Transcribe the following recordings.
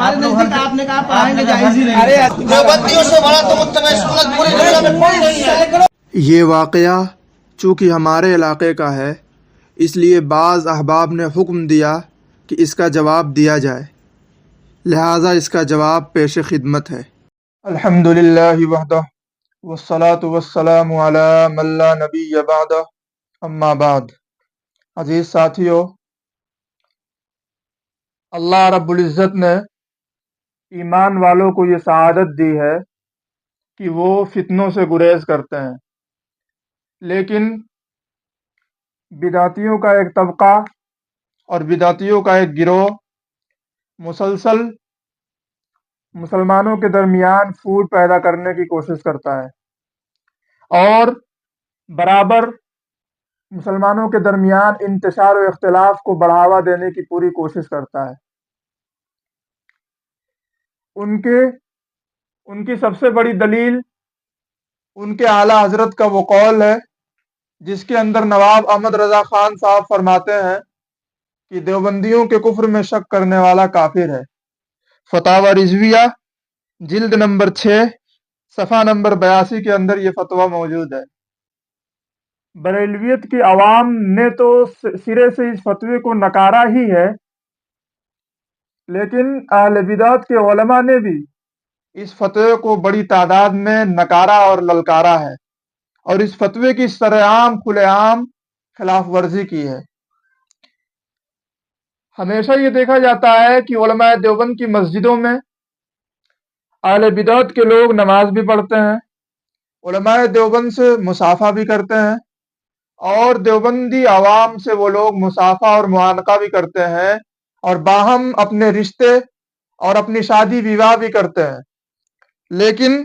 हमारे नजदीक आपने कहा पढ़ाएंगे जायज ही नहीं। देवबंदियों से बड़ा तो मुत्तबा सुन्नत पूरी दुनिया में कोई नहीं है। ये वाक़या चूँकि हमारे इलाके का है, इसलिए बाज़ अहबाब ने हुक्म दिया कि इसका जवाब दिया जाए, लिहाजा इसका जवाब पेश खिदमत है। अल्हम्दुलिल्लाहि वहदह वस्सलातु वस्सलामु अला मन ला नबिय्य बअदह, अम्मा बाद। अजीज़ साथियों, अल्लाह रब्बुल इज़्ज़त ने ईमान वालों को ये सआदत दी है कि वो फितनों से गुरेज करते हैं, लेकिन बिदातियों का एक तबका और बिदातियों का एक गिरोह मुसलसल मुसलमानों के दरमियान फूट पैदा करने की कोशिश करता है और बराबर मुसलमानों के दरमियान इंतशार और इख्तिलाफ को बढ़ावा देने की पूरी कोशिश करता है। उनकी सबसे बड़ी दलील उनके आला हजरत का वो कौल है जिसके अंदर नवाब अहमद रजा खान साहब फरमाते हैं कि देवबंदियों के कुफ्र में शक करने वाला काफिर है। फतावा रिजविया जिल्द नंबर 6 सफ़ा नंबर 82 के अंदर ये फतवा मौजूद है। बरेलवियत की आवाम ने तो सिरे से इस फतवे को नकारा ही है, लेकिन अहले बिदात के उलमा ने भी इस फतवे को बड़ी तादाद में नकारा और ललकारा है और इस फतवे की सरेआम खुलेआम खिलाफ वर्जी की है। हमेशा ये देखा जाता है कि उलमाए देवबंद की मस्जिदों में अहले बिदात के लोग नमाज भी पढ़ते हैं, उलमाए देवबंद से मुसाफा भी करते हैं और देवबंदी आवाम से वो लोग मुसाफा और मुआनका भी करते हैं और बाहम अपने रिश्ते और अपनी शादी विवाह भी करते हैं। लेकिन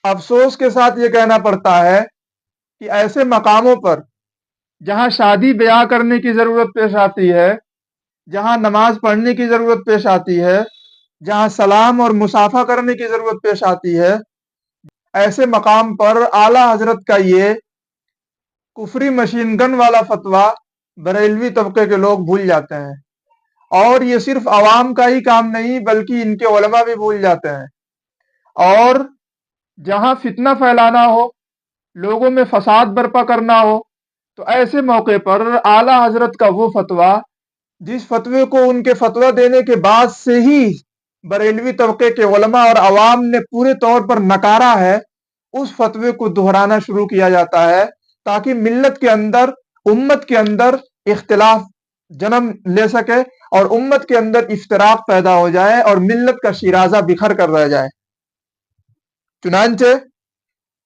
अफसोस के साथ ये कहना पड़ता है कि ऐसे मकामों पर जहाँ शादी ब्याह करने की ज़रूरत पेश आती है, जहाँ नमाज पढ़ने की ज़रूरत पेश आती है, जहाँ सलाम और मुसाफा करने की ज़रूरत पेश आती है, ऐसे मकाम पर आला हजरत का ये कुफरी मशीन गन वाला फतवा बरेलवी तबके के लोग भूल जाते हैं। और ये सिर्फ आवाम का ही काम नहीं बल्कि इनके उलमा भी भूल जाते हैं। और जहाँ फितना फैलाना हो, लोगों में फसाद बर्पा करना हो, तो ऐसे मौके पर आला हजरत का वो फतवा जिस फतवे को उनके फतवा देने के बाद से ही बरेलवी तबके के उलमा और आवाम ने पूरे तौर पर नकारा है, उस फतवे को दोहराना शुरू किया जाता है ताकि मिल्लत के अंदर, उम्मत के अंदर इख्तिलाफ जन्म ले सके और उम्मत के अंदर इफ्तराक पैदा हो जाए और मिल्लत का शिराजा बिखर कर रह जाए। चुनांचे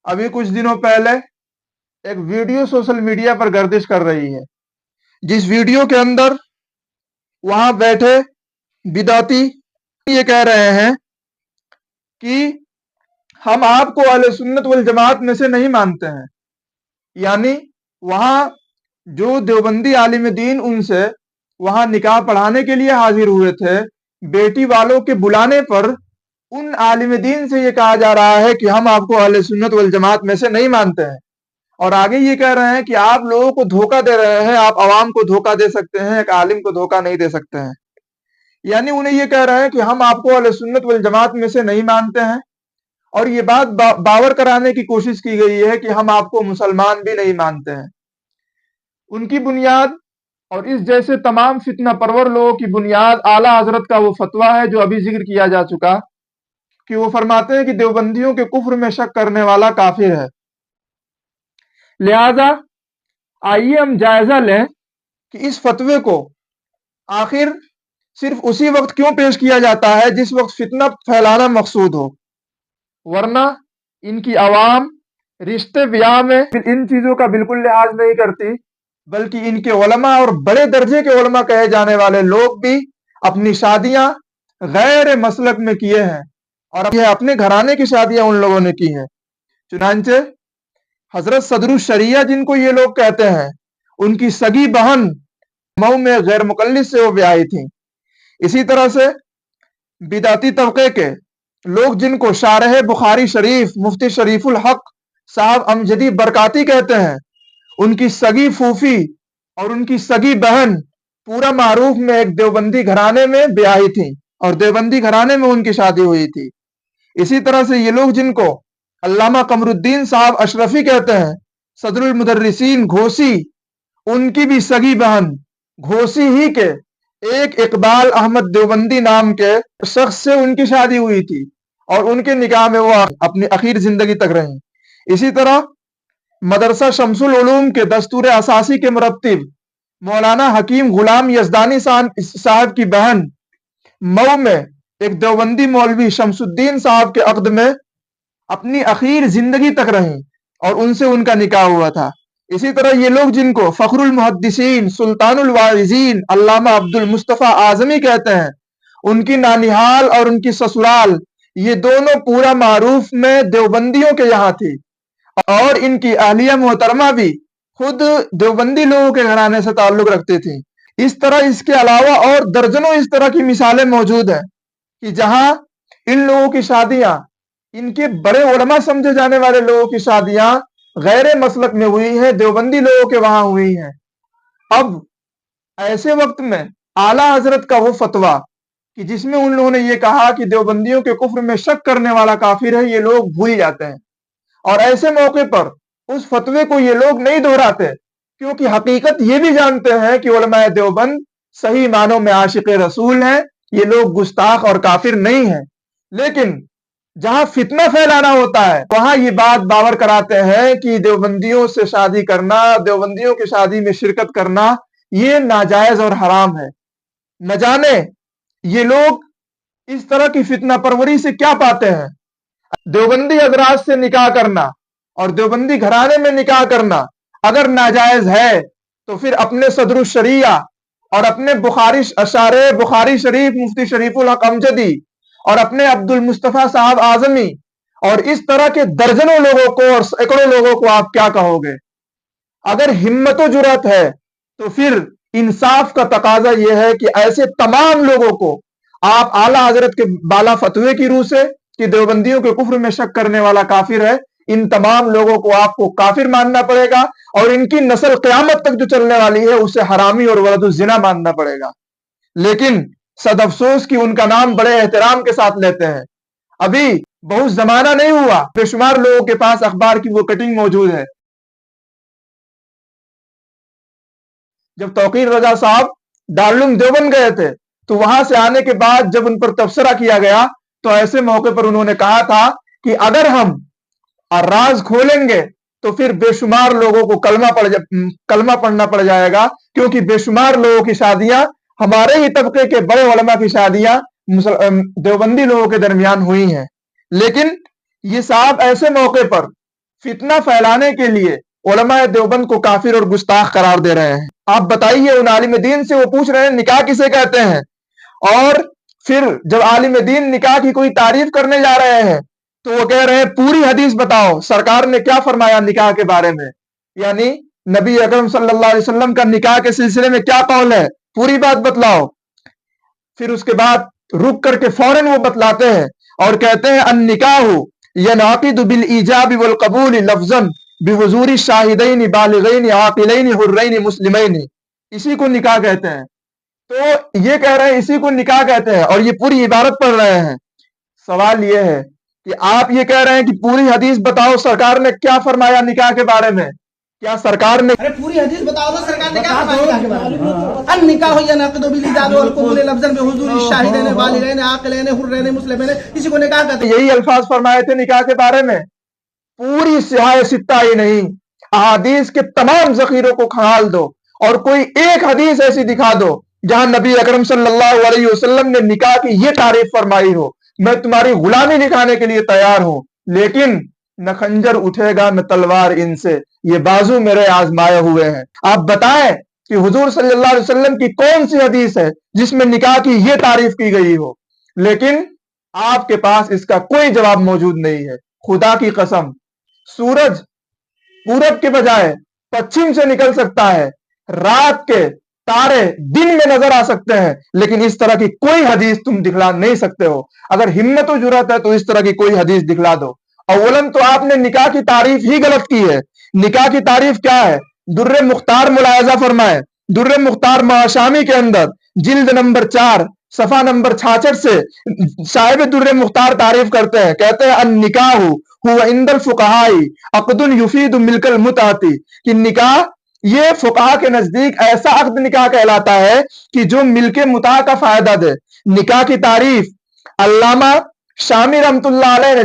अभी कुछ दिनों पहले एक वीडियो सोशल मीडिया पर गर्दिश कर रही है, जिस वीडियो के अंदर वहां बैठे बिदाती ये कह रहे हैं कि हम आपको अहले सुन्नत वल जमात में से नहीं मानते हैं। यानी वहां जो देवबंदी आलिम दीन उनसे वहां निकाह पढ़ाने के लिए हाजिर हुए थे, बेटी वालों के बुलाने पर उन आलिम दीन से ये कहा जा रहा है कि हम आपको अहले सुन्नत वल जमात में से नहीं मानते हैं। और आगे ये कह रहे हैं कि आप लोगों को धोखा दे रहे हैं, आप आवाम को धोखा दे सकते हैं, एक आलिम को धोखा नहीं दे सकते हैं। यानी उन्हें ये कह रहे हैं कि हम आपको अहले सुन्नत वल जमात में से नहीं मानते हैं और ये बात बावर कराने की कोशिश की गई है कि हम आपको मुसलमान भी नहीं मानते हैं। उनकी बुनियाद और इस जैसे तमाम फितना परवर लोगों की बुनियाद आला हजरत का वो फतवा है जो अभी जिक्र किया जा चुका, कि वो फरमाते हैं कि देवबंदियों के कुफ्र में शक करने वाला काफिर है। लिहाजा आइए हम जायजा लें कि इस फतवे को आखिर सिर्फ उसी वक्त क्यों पेश किया जाता है जिस वक्त फितना फैलाना मकसूद हो, वरना इनकी आवाम रिश्ते ब्याह में इन चीजों का बिल्कुल लिहाज नहीं करती, बल्कि इनके उलमा और बड़े दर्जे के उलमा कहे जाने वाले लोग भी अपनी शादियां गैर मसलक में किए हैं और ये अपने घराने की शादियां उन लोगों ने की हैं। चुनांचे हजरत सदरुल शरिया जिनको ये लोग कहते हैं, उनकी सगी बहन मऊ में गैर मुकल्लिस से वो ब्याही थी। इसी तरह से बिदाती तबके के लोग जिनको शारह बुखारी शरीफ मुफ्ती शरीफुल हक साहब अमजदी बरकाती कहते हैं, उनकी सगी फूफी और उनकी सगी बहन पूरा मारूफ में एक देवबंदी घराने में ब्याही थी اور دیوبندی گھرانے میں ان کی شادی ہوئی تھی۔ اسی طرح سے یہ لوگ جن کو علامہ قمر الدین صاحب اشرفی کہتے ہیں، صدر المدرسین گھوسی، ان کی بھی سگی بہن گھوسی ہی کے ایک اقبال احمد دیوبندی نام کے شخص سے ان کی شادی ہوئی تھی، اور ان کے نکاح میں وہ اپنی اخیر زندگی تک رہیں۔ اسی طرح مدرسہ شمس العلوم کے دستور اساسی کے مرتب مولانا حکیم غلام یزدانی صاحب کی بہن مئو میں ایک دیوبندی مولوی شمس الدین صاحب کے عقد میں اپنی اخیر زندگی تک رہیں، اور ان سے ان کا نکاح ہوا تھا۔ اسی طرح یہ لوگ جن کو فخر المحدثین سلطان الواعظین علامہ عبد المصطفیٰ اعظمی کہتے ہیں، ان کی نانیہال اور ان کی سسرال یہ دونوں پورا معروف میں دیوبندیوں کے یہاں تھی، اور ان کی اہلیہ محترمہ بھی خود دیوبندی لوگوں کے گھرانے سے تعلق رکھتی تھی۔ اس طرح اس کے علاوہ اور درجنوں اس طرح کی مثالیں موجود ہیں کہ جہاں ان لوگوں کی شادیاں، ان کے بڑے علماء سمجھے جانے والے لوگوں کی شادیاں غیر مسلک میں ہوئی ہیں، دیوبندی لوگوں کے وہاں ہوئی ہیں۔ اب ایسے وقت میں اعلیٰ حضرت کا وہ فتویٰ کہ جس میں ان لوگوں نے یہ کہا کہ دیوبندیوں کے کفر میں شک کرنے والا کافر ہے، یہ لوگ بھول جاتے ہیں، اور ایسے موقع پر اس فتوے کو یہ لوگ نہیں دہراتے، کیونکہ حقیقت یہ بھی جانتے ہیں کہ علماء دیوبند صحیح معنوں میں عاشق رسول ہیں، یہ لوگ گستاخ اور کافر نہیں ہیں۔ لیکن جہاں فتنہ پھیلانا ہوتا ہے وہاں یہ بات باور کراتے ہیں کہ دیوبندیوں سے شادی کرنا، دیوبندیوں کی شادی میں شرکت کرنا یہ ناجائز اور حرام ہے۔ نہ جانے یہ لوگ اس طرح کی فتنہ پروری سے کیا پاتے ہیں۔ دیوبندی حضرات سے نکاح کرنا اور دیوبندی گھرانے میں نکاح کرنا اگر ناجائز ہے تو پھر اپنے صدر الشریعہ اور اپنے بخاری شریف مفتی شریف الحق امجدی اور اپنے عبد المصطفیٰ صاحب اعظمی اور اس طرح کے درجنوں لوگوں کو اور سینکڑوں لوگوں کو آپ کیا کہو گے؟ اگر ہمت و جرأت ہے تو پھر انصاف کا تقاضا یہ ہے کہ ایسے تمام لوگوں کو آپ اعلیٰ حضرت کے بالا فتوے کی روح سے کہ دیوبندیوں کے کفر میں شک کرنے والا کافر ہے، ان تمام لوگوں کو آپ کو کافر ماننا پڑے گا، اور ان کی نسل قیامت تک جو چلنے والی ہے اسے حرامی اور ولد الزنا ماننا پڑے گا۔ لیکن صد افسوس کہ ان کا نام بڑے احترام کے ساتھ لیتے ہیں۔ ابھی بہت زمانہ نہیں ہوا، بے شمار لوگوں کے پاس اخبار کی وہ کٹنگ موجود ہے، جب توقیر رضا صاحب دارالعلوم دیوبند گئے تھے تو وہاں سے آنے کے بعد جب ان پر تبصرہ کیا گیا تو ایسے موقع پر انہوں نے کہا تھا کہ اگر ہم راز کھولیں گے تو پھر بے شمار لوگوں کو کلمہ پڑھنا پڑ جائے گا، کیونکہ بے شمار لوگوں کی شادیاں، ہمارے ہی طبقے کے بڑے علماء کی شادیاں دیوبندی لوگوں کے درمیان ہوئی ہیں۔ لیکن یہ صاحب ایسے موقع پر فتنہ پھیلانے کے لیے علماء دیوبند کو کافر اور گستاخ قرار دے رہے ہیں۔ آپ بتائیے، ان عالم دین سے وہ پوچھ رہے ہیں نکاح کسے کہتے ہیں، اور پھر جب عالم دین نکاح کی کوئی تعریف کرنے جا رہے ہیں تو وہ کہہ رہے ہیں پوری حدیث بتاؤ، سرکار نے کیا فرمایا نکاح کے بارے میں، یعنی نبی اکرم صلی اللہ علیہ وسلم کا نکاح کے سلسلے میں کیا قول ہے، پوری بات بتلاؤ۔ پھر اس کے بعد رک کر کے فوراً وہ بتلاتے ہیں اور کہتے ہیں النکاح ینعقد بالایجاب والقبول لفظا بحضور الشاہدین بالغین عاقلین حرین مسلمین، اسی کو نکاح کہتے ہیں۔ تو یہ کہہ رہے ہیں اسی کو نکاح کہتے ہیں، اور یہ پوری عبارت پڑھ رہے ہیں۔ سوال یہ ہے کہ آپ یہ کہہ رہے ہیں کہ پوری حدیث بتاؤ سرکار نے کیا فرمایا نکاح کے بارے میں، کیا سرکار نے پوری حدیث بتاؤ نا سرکار نے کیا فرمایا نکاح کے بارے میں؟ النکاح ینعقد بالایجاب والقبول لفظا بحضور الشاہدین بالغین عاقلین حرین مسلمین، اسی کو نکاح کہتے ہیں۔ یہی الفاظ فرمائے تھے نکاح کے بارے میں، پوری سیاہ ستہ ہی نہیں، احادیث کے تمام ذخیروں کو کھنگال دو اور کوئی ایک حدیث ایسی دکھا دو جہاں نبی اکرم صلی اللہ علیہ وسلم نے نکاح کی یہ تعریف فرمائی ہو، میں تمہاری غلامی نکھانے کے لیے تیار ہوں، لیکن نہ خنجر اٹھے گا نہ تلوار ان سے، یہ بازو میرے آزمائے ہوئے ہیں۔ آپ بتائیں کہ حضور صلی اللہ علیہ وسلم کی کون سی حدیث ہے جس میں نکاح کی یہ تعریف کی گئی ہو، لیکن آپ کے پاس اس کا کوئی جواب موجود نہیں ہے۔ خدا کی قسم، سورج پورب کے بجائے پچھم سے نکل سکتا ہے، رات کے تارے دن میں نظر آ سکتے ہیں، لیکن اس طرح کی کوئی حدیث تم دکھلا نہیں سکتے ہو۔ اگر ہمت و جرأت ہے تو اس طرح کی کوئی حدیث دکھلا دو۔ اولاً تو آپ نے نکاح کی تعریف ہی غلط کی ہے۔ نکاح کی تعریف کیا ہے؟ در مختار ملاحظہ فرمائے، در مختار معاشامی کے اندر جلد نمبر 4 صفحہ نمبر 66 سے صاحب در مختار تعریف کرتے ہیں، کہتے ہیں النکاح هو عند الفقهاء عقد يفيد ملك المتعة، کہ نکاح یہ فقہا کے نزدیک ایسا عقد نکاح کہلاتا ہے کہ جو ملک متاع کا فائدہ دے۔ نکاح کی تعریف علامہ شامی رحمت اللہ علیہ نے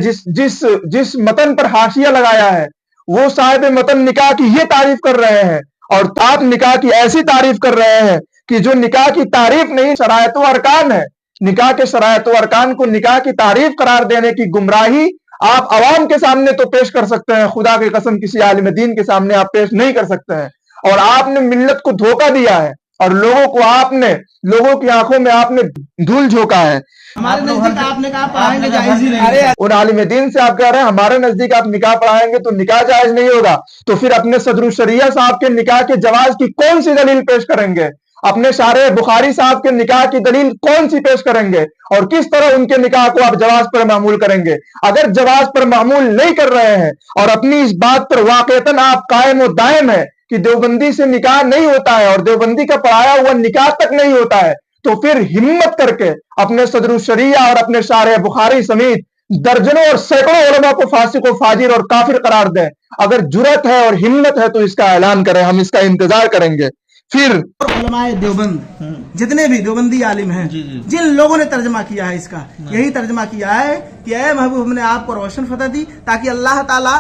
جس متن پر حاشیہ لگایا ہے وہ صاحب متن نکاح کی یہ تعریف کر رہے ہیں، اور آپ نکاح کی ایسی تعریف کر رہے ہیں کہ جو نکاح کی تعریف نہیں، شرائط و ارکان ہے۔ نکاح کے شرائط و ارکان کو نکاح کی تعریف قرار دینے کی گمراہی آپ عوام کے سامنے تو پیش کر سکتے ہیں، خدا کی قسم کسی عالم دین کے سامنے آپ پیش نہیں کر سکتے ہیں۔ اور آپ نے ملت کو دھوکہ دیا ہے، اور لوگوں کی آنکھوں میں آپ نے دھول جھونکا ہے۔ ہمارے نزدیک آپ نے کہا پڑھائیں گے جائز ہی نہیں۔ ان عالم دین سے آپ کہہ رہے ہیں ہمارے نزدیک آپ نکاح پڑھائیں گے تو نکاح جائز نہیں ہوگا، تو پھر اپنے صدر الشریعہ صاحب کے نکاح کے جواز کی کون سی دلیل پیش کریں گے؟ اپنے شارح بخاری صاحب کے نکاح کی دلیل کون سی پیش کریں گے؟ اور کس طرح ان کے نکاح کو آپ جواز پر معمول کریں گے؟ اگر جواز پر معمول نہیں کر رہے ہیں اور اپنی اس بات پر واقعتاً آپ قائم و دائم ہے کہ دیوبندی سے نکاح نہیں ہوتا ہے اور دیوبندی کا پڑھایا ہوا نکاح تک نہیں ہوتا ہے، تو پھر ہمت کر کے اپنے صدر الشریعہ اور اپنے شارح بخاری سمیت درجنوں اور سینکڑوں علماء کو فاسق و فاجر اور کافر قرار دیں۔ اگر جرأت ہے اور ہمت ہے تو اس کا اعلان کریں، ہم اس کا انتظار کریں گے۔ پھر علماء دیوبند جتنے بھی دیوبندی عالم ہیں جن لوگوں نے ترجمہ کیا ہے اس کا یہی ترجمہ کیا ہے کہ اے محبوب ہم نے آپ کو روشن فتح دی تاکہ اللہ تعالیٰ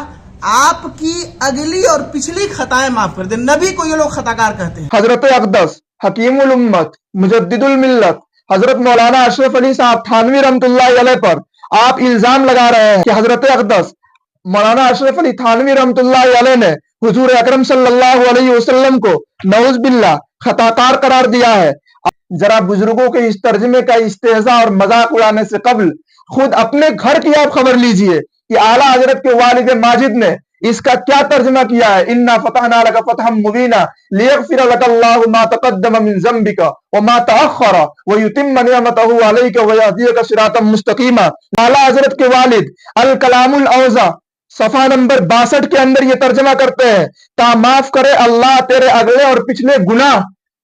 آپ کی اگلی اور پچھلی خطائیں معاف کر دے۔ نبی کو یہ لوگ خطاکار کہتے ہیں۔ حضرت اقدس حکیم الامت مجدد الملت حضرت مولانا اشرف علی صاحب تھانوی رحمت اللہ علیہ پر آپ الزام لگا رہے ہیں کہ حضرت اقدس مولانا اشرف علی تھانوی رحمت اللہ علیہ نے حضور اکرم صلی اللہ علیہ وسلم کو نعوذ باللہ خطاکار قرار دیا ہے۔ ذرا بزرگوں کے اس ترجمے کا استہزاء اور مذاق اڑانے سے قبل خود اپنے گھر کی آپ خبر لیجئے کہ اعلیٰ حضرت کے والد ماجد نے اس کا کیا ترجمہ کیا ہے۔ اِنَّا فَتَحْنَا لَكَ فَتْحًا مُبِينًا لِيَغْفِرَ لَكَ اللَّهُ مَا تَقَدَّمَ مِن ذَنبِكَ وَمَا تَأَخَّرَ وَيُتِمَّ نِعْمَتَهُ عَلَيْكَ وَيَهْدِيَكَ صِرَاطًا مُسْتَقِيمًا۔ اعلیٰ حضرت کے والد الکلام الاوزع صفحہ نمبر 62 کے اندر یہ ترجمہ کرتے ہیں، تا معاف کرے اللہ تیرے اگلے اور پچھلے گناہ۔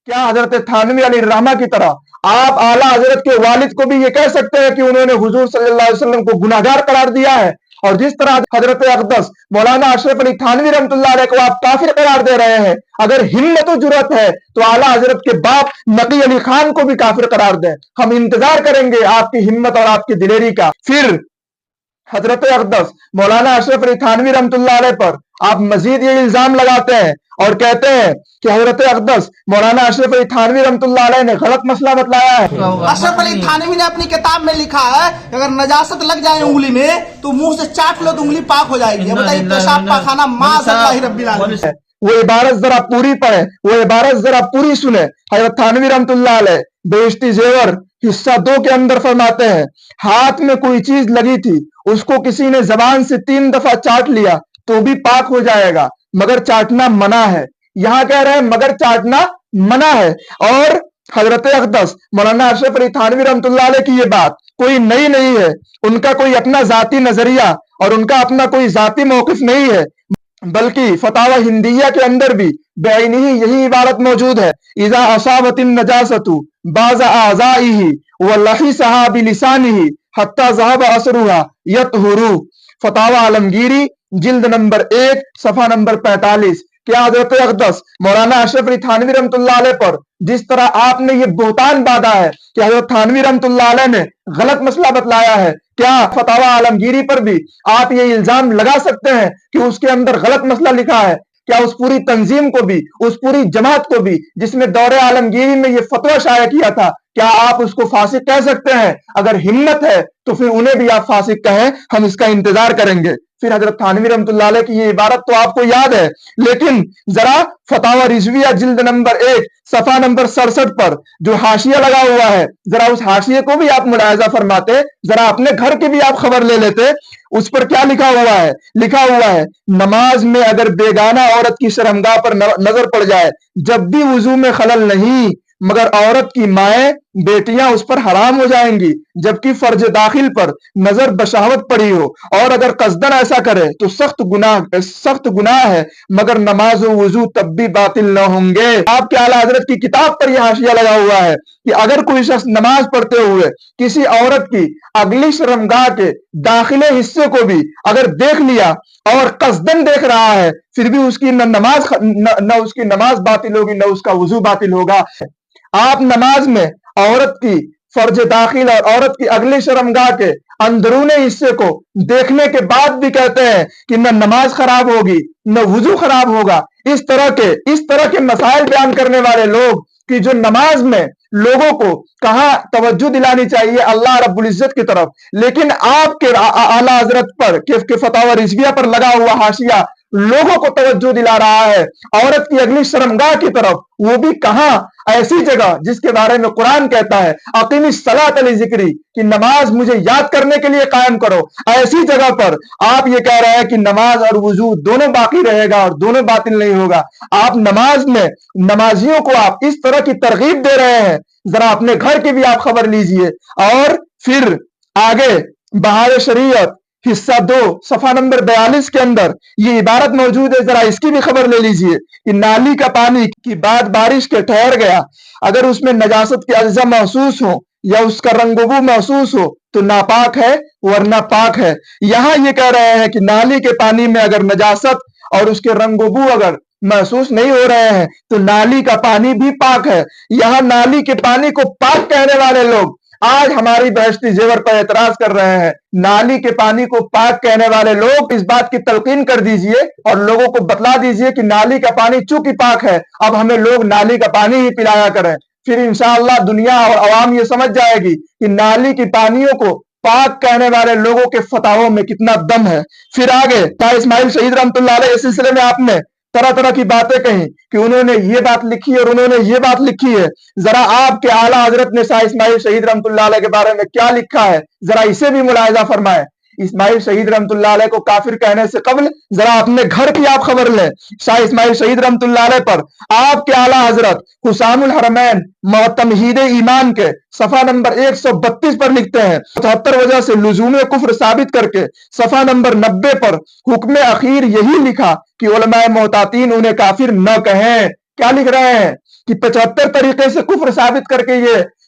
کیا حضرت تھانوی علیہ الرحمہ کی طرح آپ اعلیٰ حضرت کے والد کو بھی یہ کہہ سکتے ہیں کہ انہوں نے حضور صلی اللہ علیہ وسلم کو گناہگار قرار دیا ہے؟ اور جس طرح حضرت اقدس مولانا اشرف علی تھانوی رحمت اللہ علیہ کو آپ کافر قرار دے رہے ہیں، اگر ہمت و جرأت ہے تو اعلیٰ حضرت کے باپ نقی علی خان کو بھی کافر قرار دیں۔ ہم انتظار کریں گے آپ کی ہمت اور آپ کی دلیری کا۔ پھر حضرت اقدس مولانا اشرف علی تھانوی رحمت اللہ علیہ پر آپ مزید یہ الزام لگاتے ہیں اور کہتے ہیں کہ حضرت اقدس مولانا اشرف علی تھانوی رحمت اللہ علیہ نے غلط مسئلہ بتلایا ہے۔ اشرف علی تھانوی نے اپنی کتاب میں لکھا ہے کہ اگر نجاست لگ جائے انگلی میں تو منہ سے چاٹ لو تو انگلی پاک ہو جائے گی۔ بتائیے پیشاب پاخانہ معاذ اللہ رب العالمین۔ وہ عبارت ذرا پوری پڑھیں، وہ عبارت ذرا پوری سنیں۔ حضرت تھانوی رحمت اللہ علیہ بہشتی زیور حصہ 2 کے اندر فرماتے ہیں، ہاتھ میں کوئی چیز لگی تھی، اس کو کسی نے زبان سے 3 دفعہ چاٹ لیا تو بھی پاک ہو جائے گا، مگر چاٹنا منع ہے۔ یہاں کہہ رہے ہیں مگر چاٹنا منع ہے۔ اور حضرت اقدس مولانا اشرف علی تھانوی رحمت اللہ علیہ کی یہ بات کوئی نئی نہیں ہے، ان کا کوئی اپنا ذاتی نظریہ اور ان کا اپنا کوئی ذاتی موقف نہیں ہے، بلکہ فتاوی ہندیہ کے اندر بھی بعینہ یہی عبارت موجود ہے، اذا اصابت النجاست بعض اعضائه ولحسها بلسانه حتى ذهب اثرها يطهر۔ فتاوی عالمگیری جلد نمبر 1 صفحہ نمبر 45۔ کیا حضرت اقدس مولانا اشرف علی تھانوی رحمت اللہ علیہ پر جس طرح آپ نے یہ بہتان باندھا ہے کہ حضرت تھانوی رحمت اللہ علیہ نے غلط مسئلہ بتلایا ہے، کیا فتاوی عالمگیری پر بھی آپ یہ الزام لگا سکتے ہیں کہ اس کے اندر غلط مسئلہ لکھا ہے؟ کیا اس پوری تنظیم کو بھی، اس پوری جماعت کو بھی جس نے دور عالمگیری میں یہ فتویٰ شائع کیا تھا، کیا آپ اس کو فاسق کہہ سکتے ہیں؟ اگر ہمت ہے تو پھر انہیں بھی آپ فاسق کہیں، ہم اس کا انتظار کریں گے۔ پھر حضرت تھانوی رحمت اللہ علیہ کی یہ عبارت تو آپ کو یاد ہے، لیکن ذرا فتاوی رضویہ جلد نمبر 1 صفحہ نمبر 67 پر جو حاشیہ لگا ہوا ہے، ذرا اس حاشیے کو بھی آپ ملاحظہ فرماتے، ذرا اپنے گھر کی بھی آپ خبر لے لیتے۔ اس پر کیا لکھا ہوا ہے؟ لکھا ہوا ہے، نماز میں اگر بیگانہ عورت کی شرمگاہ پر نظر پڑ جائے، جب بھی وضو میں خلل نہیں مگر عورت کی مائیں बेटियां उस पर हराम हो जाएंगी जबकि फर्ज दाखिल पर नजर बशावत पड़ी हो, और अगर कसदन ऐसा करे तो सख्त गुनाह है, मगर नमाज और वुजू तब भी बातिल न होंगे। आपके आला हजरत की किताब पर यह हाशिया लगा हुआ है कि अगर कोई शख्स नमाज पढ़ते हुए किसी औरत की अगली शर्मगाह के दाखिले हिस्से को भी अगर देख लिया और कसदन देख रहा है, फिर भी उसकी न उसकी नमाज बातिल होगी, न उसका वुजू बातिल होगा। आप नमाज में औरत की फर्ज दाखिल और औरत की अगली शर्मगाह के अंदरूनी हिस्से को देखने के बाद भी कहते हैं कि न नमाज खराब होगी न वुजू खराब होगा। इस तरह के मसाइल बयान करने वाले लोग कि जो नमाज में लोगों को कहाँ तवज्जो दिलानी चाहिए अल्लाह रब्बुल इज्जत की तरफ, लेकिन आपके आला हजरत पर के फतावा रिजविया पर लगा हुआ हाशिया लोगों को तवज्जो दिला रहा है औरत की अगली शर्मगाह की तरफ, वो भी कहां, ऐसी जगह जिसके बारे में कुरान कहता है अकीमिस सलात अली जिक्री, कि नमाज मुझे याद करने के लिए कायम करो। ऐसी जगह पर आप ये कह रहे हैं कि नमाज और वुजू दोनों बाकी रहेगा और दोनों बातिल नहीं होगा। आप नमाज में नमाजियों को आप इस तरह की तरगीब दे रहे हैं, जरा अपने घर की भी आप खबर लीजिए। और फिर आगे बहार शरीयत हिस्सा 2 सफा नंबर 42 के अंदर ये इबारत मौजूद है, जरा इसकी भी खबर ले लीजिए कि नाली का पानी की बाद बारिश के ठहर गया, अगर उसमें नजासत के अज्जा महसूस हो या उसका रंगबू महसूस हो तो नापाक है वरना पाक है। यहां ये कह रहे हैं कि नाली के पानी में अगर नजासत और उसके रंगबू अगर महसूस नहीं हो रहे हैं तो नाली का पानी भी पाक है। यहां नाली के पानी को पाक कहने वाले लोग आज हमारी बहश्ती जेवर पर एतराज कर रहे हैं। नाली के पानी को पाक कहने वाले लोग इस बात की तलकीन कर दीजिए और लोगों को बतला दीजिए कि नाली का पानी चूंकि पाक है, अब हमें लोग नाली का पानी ही पिलाया करें। फिर इंशाअल्लाह दुनिया और अवाम ये समझ जाएगी कि नाली की पानियों को पाक कहने वाले लोगों के फतावों में कितना दम है। फिर आगे शाह इस्माइल शहीद रहमतुल्लाह अलैह इस सिलसिले में आपने तरह तरह की बातें कही कि उन्होंने ये बात लिखी और उन्होंने ये बात लिखी है। जरा आपके आला हजरत ने शाह इस्माइल शहीद रहमतुल्लाह अलैह के बारे में क्या लिखा है, जरा इसे भी मुलाहिजा फरमाएं। इस्माइल शहीद रहमतुल्लाह अलैह को काफिर कहने से कबल जरा अपने घर की आप खबर लें। शाह इस्माइल शहीद रहमतुल्लाह अलैह पर आपके आला हजरत हुसामुल हरमैन तमहीद ईमान के सफा नंबर 132 पर लिखते हैं, 77 वजह से लुजूम कुफ्र साबित करके सफा नंबर 90 पर हुक्म अखीर यही लिखा कि उलमाए मोहतातीन उन्हें काफिर न कहें। क्या लिख रहे हैं कि 75 तरीके से कुफ्र साबित करके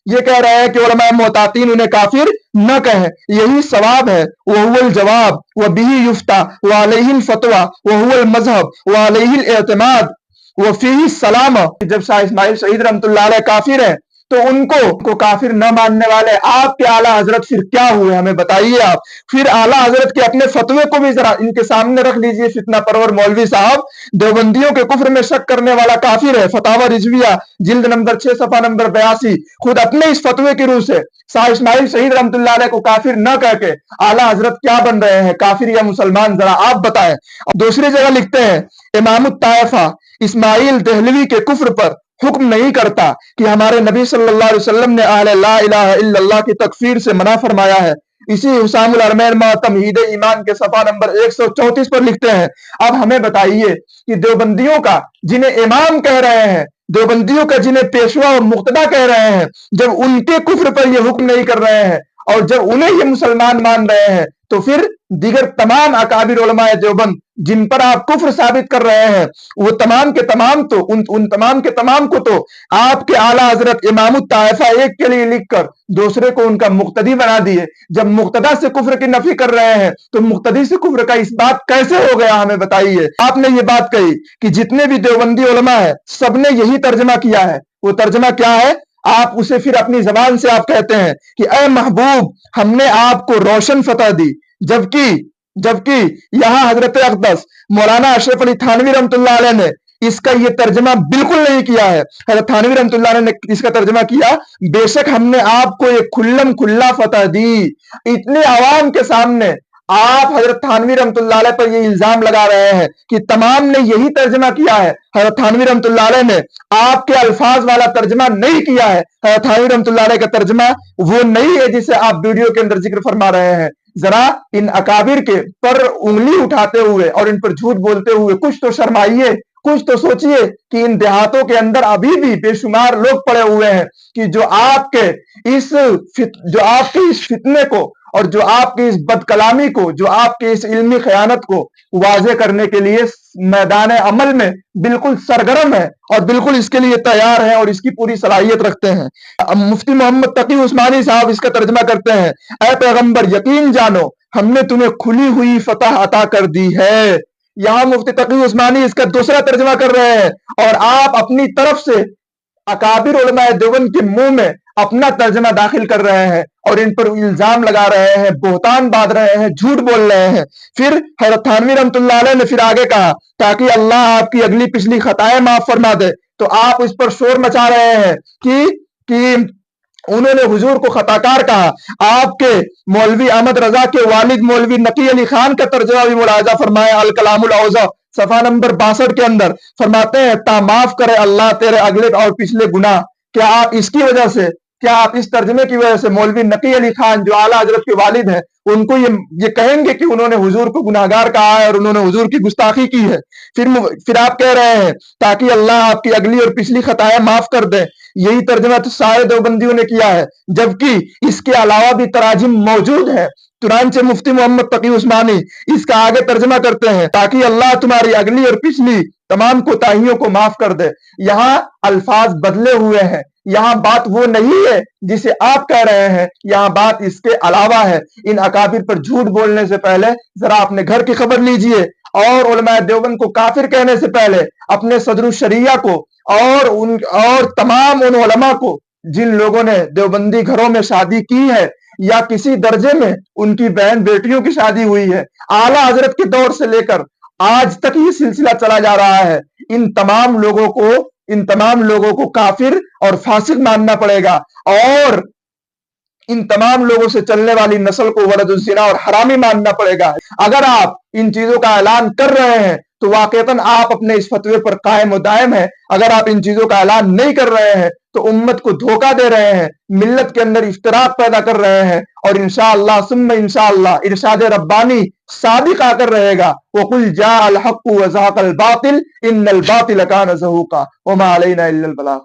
ये कह रहे हैं कि उलमाए मोहतातीन उन्हें काफिर न कहें, यही सवाब है। वहुवल जवाब व बिही युफ्ता व अलैहिल फतवा वहुवल मजहब व अलैहिल एतमाद व फीही सलाम। जब शाह इस्माइल शहीद रहमतुल्लाह अलैह काफिर है तो उनको काफिर न मानने वाले आपके आला हजरत फिर क्या हुए, हमें बताइए आप। फिर आला हजरत के अपने फतवे को भी जरा इनके सामने रख लीजिए। फितना परवर मौलवी साहब देवबंदियों के कुफ्र में शक करने वाला काफिर है। फतावा रिजविया जिल्द नंबर 6 सफा नंबर 82 खुद अपने इस फतवे की रूह से शाह इस्माइल शहीद रहमतुल्लाह अलैह को काफिर न कहके आला हजरत क्या बन रहे हैं, काफिर या मुसलमान, जरा आप बताएं। दूसरी जगह लिखते हैं इमामुत ताइफा इस्माइल देहलवी के कुफ्र पर हुक्म नहीं करता कि हमारे नबी सल्लल्लाहु अलैहि वसल्लम ने अहले ला इलाहा इल्लल्लाह की तकफीर से मना फरमाया है। इसी हुसामुल हरमैन तमहीद ईमान के सफा नंबर 134 पर लिखते हैं, अब हमें बताइए कि देवबंदियों का जिन्हें इमाम कह रहे हैं, देवबंदियों का जिन्हें पेशवा और मुक्तदा कह रहे हैं, जब उनके कुफ्र पर यह हुक्म नहीं कर रहे हैं और जब उन्हें ये मुसलमान मान रहे हैं, तो फिर दीगर तमाम अकाबिर उलमाए देवबंद जिन पर आप कुफ्र साबित कर रहे हैं, वो तमाम के तमाम तो उन तमाम के तमाम को तो आपके आला हजरत इमामुत ताइफा एक के लिए लिखकर दूसरे को उनका मुक्तदी बना दिए। जब मुक्तदा से कुफ्र की नफी कर रहे हैं तो मुक्तदी से कुफ्र का इस बात कैसे हो गया, हमें बताइए। आपने ये बात कही कि जितने भी देवबंदी उलमा है सबने यही तर्जमा किया है। वो तर्जमा क्या है, आप उसे फिर अपनी जबान से आप कहते हैं कि ए महबूब हमने आपको रोशन फतह दी, जबकि यहां हजरत अक़दस मौलाना अशरफ अली थानवी रहमतुल्लाह अलैह ने इसका ये तर्जमा बिल्कुल नहीं किया है। हजरत थानवी रहमतुल्लाह अलैह ने इसका तर्जमा किया, बेशक हमने आपको एक खुल्लम खुल्ला फतह दी। इतने आवाम के सामने आप हजरत थानवी रहमतुल्लाह अलैह पर ये इल्जाम लगा रहे हैं कि तमाम ने यही तर्जमा किया है। हजरत थानवी रहमतुल्लाह अलैह ने आपके अल्फाज वाला तर्जमा नहीं किया है। हजरत थानवी रहमतुल्लाह अलैह का तर्जमा वो नहीं है जिसे आप वीडियो के अंदर जिक्र फरमा रहे हैं। जरा इन अकाबिर के पर उंगली उठाते हुए और इन पर झूठ बोलते हुए कुछ तो शर्माइए, कुछ तो सोचिए कि इन देहातों के अंदर अभी भी बेशुमार लोग पड़े हुए हैं कि जो आपके इस फितने को और जो आपकी इस बदकलामी को, जो आपके इस इल्मी खयानत को वाजे करने के लिए मैदान अमल में बिल्कुल सरगर्म है और बिल्कुल इसके लिए तैयार है और इसकी पूरी सलाहियत रखते हैं। अब मुफ्ती मोहम्मद तकी उस्मानी साहब इसका तर्जमा करते हैं, ऐ पैगंबर यकीन जानो हमने तुम्हें खुली हुई फतह अता कर दी है। यहां मुफ्ती तकी उस्मानी इसका दूसरा तर्जमा कर रहे हैं और आप अपनी तरफ से अकाबिर उलमाए देवबंद के मुंह में अपना तर्जमा दाखिल कर रहे हैं और इन पर इल्जाम लगा रहे हैं, बोहतान बांध रहे हैं, झूठ बोल रहे हैं। फिर हज़रत थानवी रहमतुल्लाह अलैह ने फिर आगे कहा, ताकि अल्लाह आपकी अगली पिछली खताएं माफ फरमा दे, तो आप इस पर शोर मचा रहे हैं कि उन्होंने हुजूर को खताकार कहा। आपके मौलवी अहमद रजा के वालिद मौलवी नकी अली खान का तर्जुमा भी मुलाजा फरमाया अल कलामुल औज़ा सफा नंबर 62 के अंदर, फरमाते हैं ता माफ करे अल्लाह तेरे अगले और पिछले गुनाह। क्या आप इसकी वजह से, क्या आप इस तर्जुमे की वजह से मौलवी नकी अली खान जो आला हजरत के वालिद हैं उनको ये कहेंगे कि उन्होंने हुजूर को गुनाहगार कहा है और उन्होंने हुजूर की गुस्ताखी की है? फिर आप कह रहे हैं ताकि अल्लाह आपकी अगली और पिछली खताएं माफ कर दे। यही तर्जुमा तो सारे देवबंदियों ने किया है, जबकि इसके अलावा भी तराजिम मौजूद है। चुनांचे मुफ्ती मोहम्मद तकी उस्मानी इसका आगे तर्जुमा करते हैं, ताकि अल्लाह तुम्हारी अगली और पिछली तमाम कोताहियों को माफ कर दे। यहाँ अल्फाज बदले हुए हैं, यहाँ बात वो नहीं है जिसे आप कह रहे हैं, यहाँ बात इसके अलावा है। इन अकाबिर पर झूठ बोलने से पहले जरा अपने घर की खबर लीजिए और उलमाए देवबंद को काफिर कहने से पहले अपने सदरुल शरिया को और तमाम उन उलमा को जिन लोगों ने देवबंदी घरों में शादी की है या किसी दर्जे में उनकी बहन बेटियों की शादी हुई है, आला हजरत के दौर से लेकर आज तक ये सिलसिला चला जा रहा है, इन तमाम लोगों को काफिर और फासिक मानना पड़ेगा और इन तमाम लोगों से चलने वाली नस्ल को वलदुज़्ज़िना और हरामी मानना पड़ेगा। अगर आप इन चीजों का ऐलान कर रहे हैं तो वाकईतन आप अपने इस फतवे पर कायम और दायम हैं। अगर आप इन चीजों का ऐलान नहीं कर रहे हैं तो उम्मत को धोखा दे रहे हैं, मिल्लत के अंदर इफ्तिराक पैदा कर रहे हैं और इंशाअल्लाह सुम्मा इंशाअल्लाह इरशाद रब्बानी सादिक आकर रहेगा, वकुल जाअल हक़्क़ु व ज़हक़ल बातिल इन्नल बातिल कान ज़हूक़ा व मा अलैना इल्लल बलाग़।